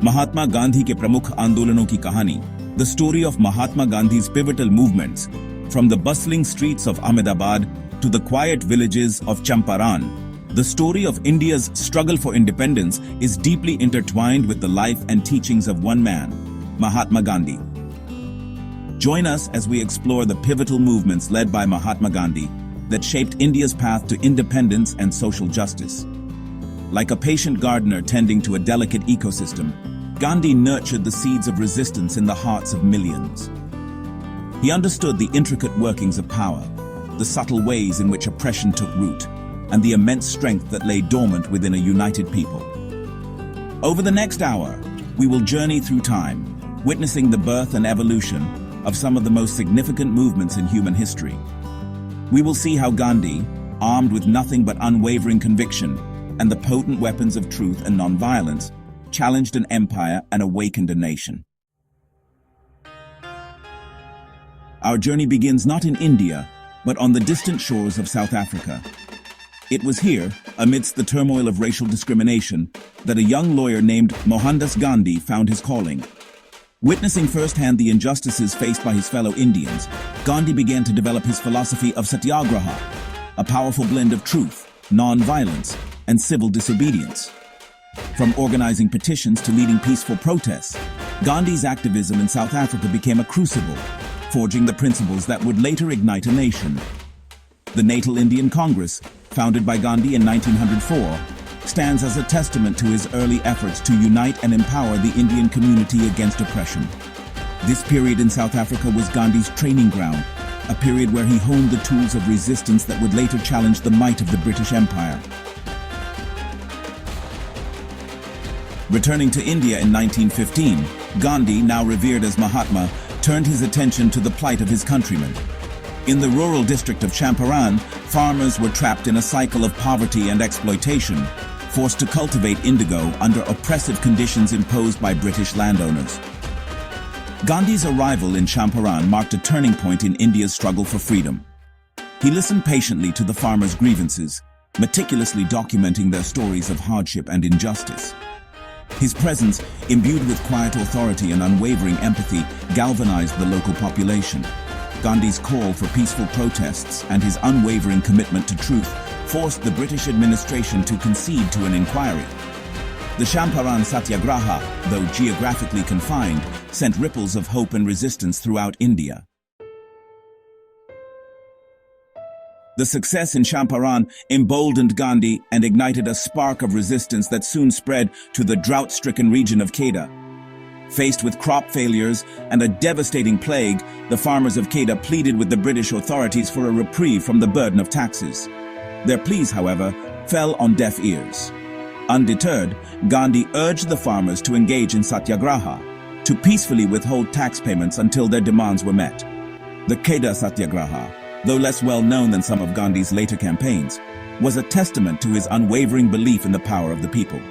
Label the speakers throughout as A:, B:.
A: महात्मा गांधी के प्रमुख आंदोलनों की कहानी, the story of Mahatma Gandhi's pivotal movements, from the bustling streets of Ahmedabad to the quiet villages of Champaran, the story of India's struggle for independence is deeply intertwined with the life and teachings of one man, Mahatma Gandhi. Join us as we explore the pivotal movements led by Mahatma Gandhi that shaped India's path to independence and social justice. Like a patient gardener tending to a delicate ecosystem, Gandhi nurtured the seeds of resistance in the hearts of millions. He understood the intricate workings of power, the subtle ways in which oppression took root, and the immense strength that lay dormant within a united people. Over the next hour, we will journey through time, witnessing the birth and evolution of some of the most significant movements in human history. We will see how Gandhi, armed with nothing but unwavering conviction and the potent weapons of truth and nonviolence, challenged an empire and awakened a nation. Our journey begins not in India, but on the distant shores of South Africa. It was here, amidst the turmoil of racial discrimination, that a young lawyer named Mohandas Gandhi found his calling. Witnessing firsthand the injustices faced by his fellow Indians, Gandhi began to develop his philosophy of satyagraha, a powerful blend of truth, non-violence, and civil disobedience. From organizing petitions to leading peaceful protests, Gandhi's activism in South Africa became a crucible, forging the principles that would later ignite a nation. The Natal Indian Congress, founded by Gandhi in 1904, stands as a testament to his early efforts to unite and empower the Indian community against oppression. This period in South Africa was Gandhi's training ground, a period where he honed the tools of resistance that would later challenge the might of the British Empire. Returning to India in 1915, Gandhi, now revered as Mahatma, turned his attention to the plight of his countrymen. In the rural district of Champaran, farmers were trapped in a cycle of poverty and exploitation, forced to cultivate indigo under oppressive conditions imposed by British landowners. Gandhi's arrival in Champaran marked a turning point in India's struggle for freedom. He listened patiently to the farmers' grievances, meticulously documenting their stories of hardship and injustice. His presence, imbued with quiet authority and unwavering empathy, galvanized the local population. Gandhi's call for peaceful protests and his unwavering commitment to truth forced the British administration to concede to an inquiry. The Champaran Satyagraha, though geographically confined, sent ripples of hope and resistance throughout India. The success in Champaran emboldened Gandhi and ignited a spark of resistance that soon spread to the drought-stricken region of Kheda. Faced with crop failures and a devastating plague, the farmers of Kheda pleaded with the British authorities for a reprieve from the burden of taxes. Their pleas, however, fell on deaf ears. Undeterred, Gandhi urged the farmers to engage in satyagraha, to peacefully withhold tax payments until their demands were met. The Kheda Satyagraha, though less well known than some of Gandhi's later campaigns, was a testament to his unwavering belief in the power of the people.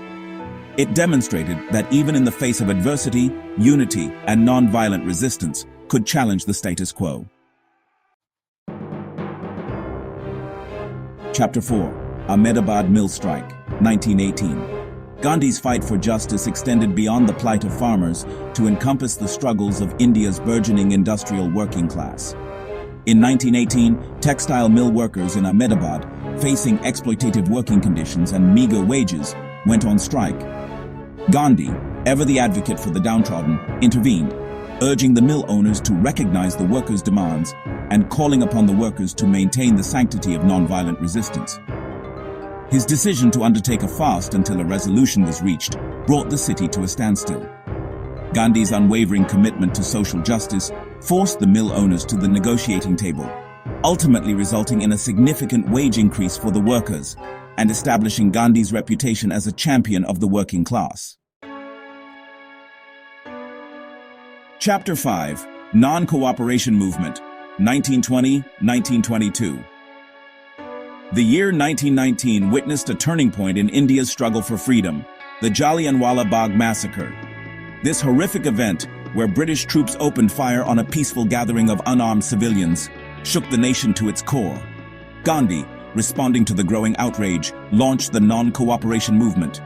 A: It demonstrated that even in the face of adversity, unity and non-violent resistance could challenge the status quo. Chapter 4. Ahmedabad Mill Strike, 1918. Gandhi's fight for justice extended beyond the plight of farmers to encompass the struggles of India's burgeoning industrial working class. In 1918, textile mill workers in Ahmedabad, facing exploitative working conditions and meager wages, went on strike. Gandhi, ever the advocate for the downtrodden, intervened, urging the mill owners to recognize the workers' demands and calling upon the workers to maintain the sanctity of nonviolent resistance. His decision to undertake a fast until a resolution was reached brought the city to a standstill. Gandhi's unwavering commitment to social justice forced the mill owners to the negotiating table, ultimately resulting in a significant wage increase for the workers and establishing Gandhi's reputation as a champion of the working class. Chapter 5. Non-Cooperation Movement, 1920-1922. The year 1919 witnessed a turning point in India's struggle for freedom, the Jallianwala Bagh massacre. This horrific event, where British troops opened fire on a peaceful gathering of unarmed civilians, shook the nation to its core. Gandhi, responding to the growing outrage, launched the non-cooperation movement.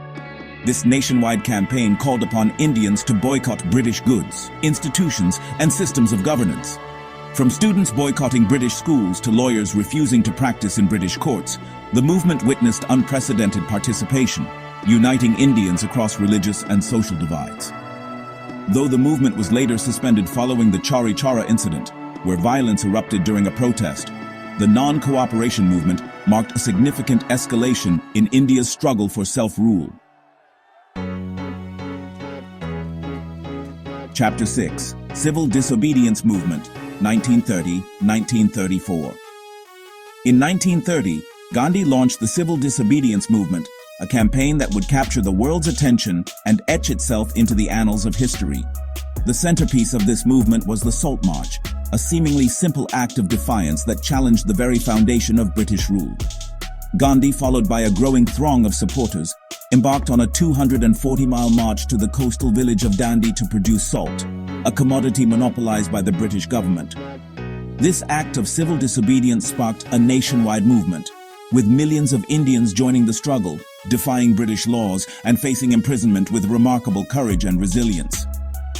A: This nationwide campaign called upon Indians to boycott British goods, institutions, and systems of governance. From students boycotting British schools to lawyers refusing to practice in British courts, the movement witnessed unprecedented participation, uniting Indians across religious and social divides. Though the movement was later suspended following the Chauri Chaura incident, where violence erupted during a protest, the non-cooperation movement marked a significant escalation in India's struggle for self-rule. Chapter 6. Civil Disobedience Movement, 1930-1934. In 1930, Gandhi launched the Civil Disobedience Movement, a campaign that would capture the world's attention and etch itself into the annals of history. The centerpiece of this movement was the Salt March, a seemingly simple act of defiance that challenged the very foundation of British rule. Gandhi, followed by a growing throng of supporters, embarked on a 240-mile march to the coastal village of Dandi to produce salt, a commodity monopolized by the British government. This act of civil disobedience sparked a nationwide movement, with millions of Indians joining the struggle, defying British laws and facing imprisonment with remarkable courage and resilience.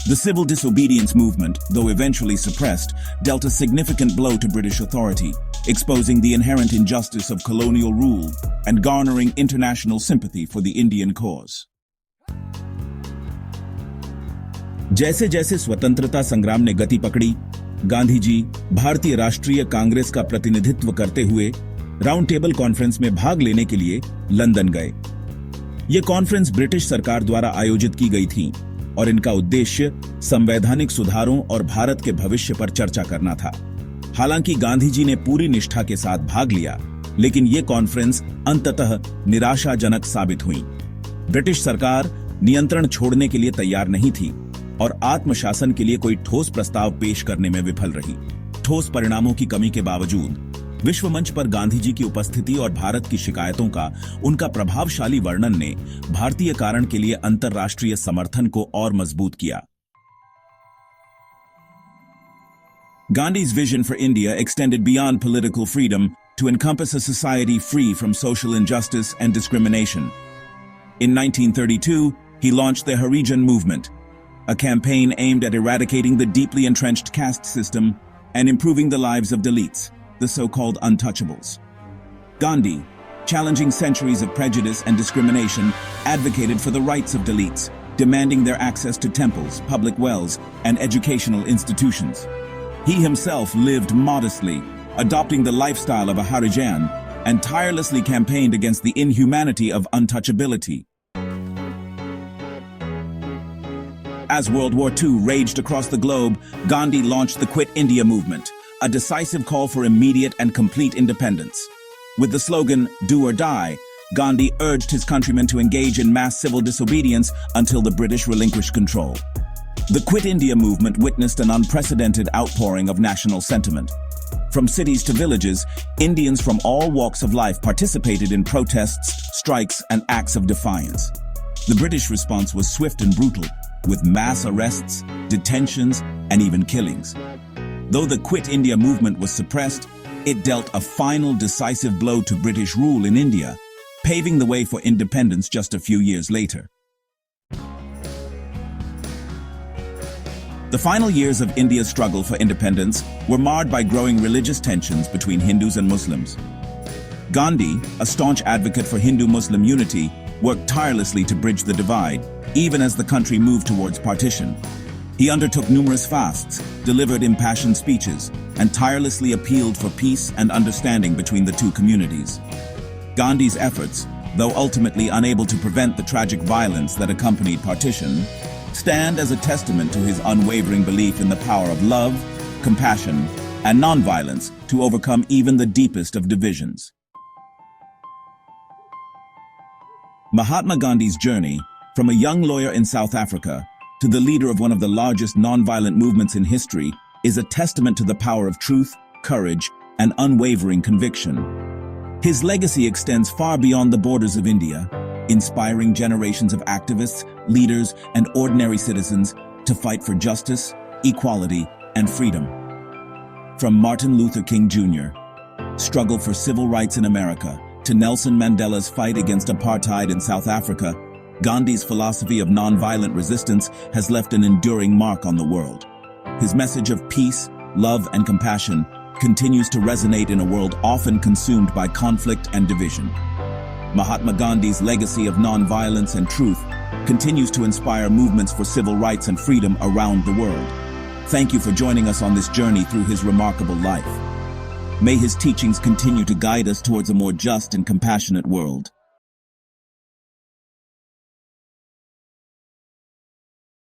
A: The civil disobedience movement, though eventually suppressed, dealt a significant blow to British authority, exposing the inherent injustice of colonial rule and garnering international sympathy for the Indian cause. जैसे जैसे स्वतंत्रता संग्राम ने गति पकड़ी, गांधी जी भारतीय राष्ट्रीय कांग्रेस का प्रतिनिधित्व करते हुए राउंड टेबल कॉन्फ्रेंस में भाग लेने के लिए लंदन गए। ये कॉन्फ्रेंस ब्रिटिश सरकार द्वारा आयोजित की गई थी और इनका उद्देश्य संवैधानिक सुधारों और भारत के भविष्य पर चर्चा करना था। हालांकि गांधी जी ने पूरी निष्ठा के साथ भाग लिया, लेकिन ये कॉन्फ्रेंस अंततः निराशाजनक साबित हुई। ब्रिटिश सरकार नियंत्रण छोड़ने के लिए तैयार नहीं थी और आत्मशासन के लिए कोई ठोस प्रस्ताव पेश करने में विफल रही। ठोस परिणामों की कमी के बावजूद विश्व मंच पर गांधी जी की उपस्थिति और भारत की शिकायतों का उनका प्रभावशाली वर्णन ने भारतीय कारण के लिए अंतर्राष्ट्रीय समर्थन को और मजबूत किया। Gandhi's vision for India extended beyond political freedom to encompass a society free from social injustice and discrimination. In 1932, he launched the Harijan movement, a campaign aimed at eradicating the deeply entrenched caste system and improving the lives of Dalits, the so-called untouchables. Gandhi, challenging centuries of prejudice and discrimination, advocated for the rights of Dalits, demanding their access to temples, public wells, and educational institutions. He himself lived modestly, adopting the lifestyle of a Harijan, and tirelessly campaigned against the inhumanity of untouchability. As World War II raged across the globe, Gandhi launched the Quit India movement, a decisive call for immediate and complete independence. With the slogan, "Do or Die," Gandhi urged his countrymen to engage in mass civil disobedience until the British relinquished control. The Quit India movement witnessed an unprecedented outpouring of national sentiment. From cities to villages, Indians from all walks of life participated in protests, strikes, and acts of defiance. The British response was swift and brutal, with mass arrests, detentions, and even killings. Though the Quit India movement was suppressed, it dealt a final decisive blow to British rule in India, paving the way for independence just a few years later. The final years of India's struggle for independence were marred by growing religious tensions between Hindus and Muslims. Gandhi, a staunch advocate for Hindu-Muslim unity, worked tirelessly to bridge the divide, even as the country moved towards partition. He undertook numerous fasts, delivered impassioned speeches, and tirelessly appealed for peace and understanding between the two communities. Gandhi's efforts, though ultimately unable to prevent the tragic violence that accompanied partition, stand as a testament to his unwavering belief in the power of love, compassion, and nonviolence to overcome even the deepest of divisions. Mahatma Gandhi's journey, from a young lawyer in South Africa to the leader of one of the largest nonviolent movements in history, is a testament to the power of truth, courage, and unwavering conviction. His legacy extends far beyond the borders of India, inspiring generations of activists, leaders, and ordinary citizens to fight for justice, equality, and freedom. From Martin Luther King Jr.'s struggle for civil rights in America to Nelson Mandela's fight against apartheid in South Africa, Gandhi's philosophy of nonviolent resistance has left an enduring mark on the world. His message of peace, love, and compassion continues to resonate in a world often consumed by conflict and division. Mahatma Gandhi's legacy of nonviolence and truth continues to inspire movements for civil rights and freedom around the world. Thank you for joining us on this journey through his remarkable life. May his teachings continue to guide us towards a more just and compassionate world.